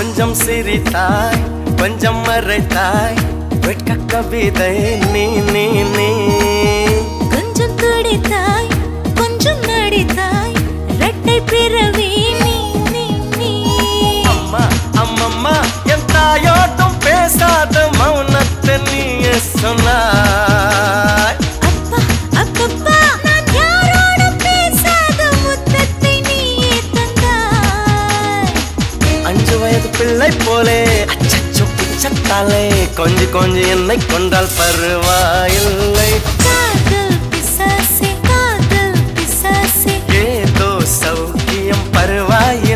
கொஞ்சம் சிரித்தாய் கொஞ்சம் மறைத்தாய் வெட்க கவிதை நீ நீ நீ கொஞ்சம் துடித்தாய் கொஞ்சம் நடித்தாய் இரட்டை பிறவி நீ நீ நீ அம்மா அம்மம்மா என் தாயோட்டும் பேசாத மௌனத்தை நீயே சொன்னாய் அப்பா அப்பப்பா நான் யாரோடும் பேசாத முத்தத்தை நீயே தந்தாய் 5 வயது பிள்ளை போலே அச்சச்சோ பிச்சத்தாலே கொஞ்சி கொஞ்சி என்னை கொண்டால் பருவாயில்லை காதல் பிசாசே ஏதோ சௌக்கியம் பருவாயில்லை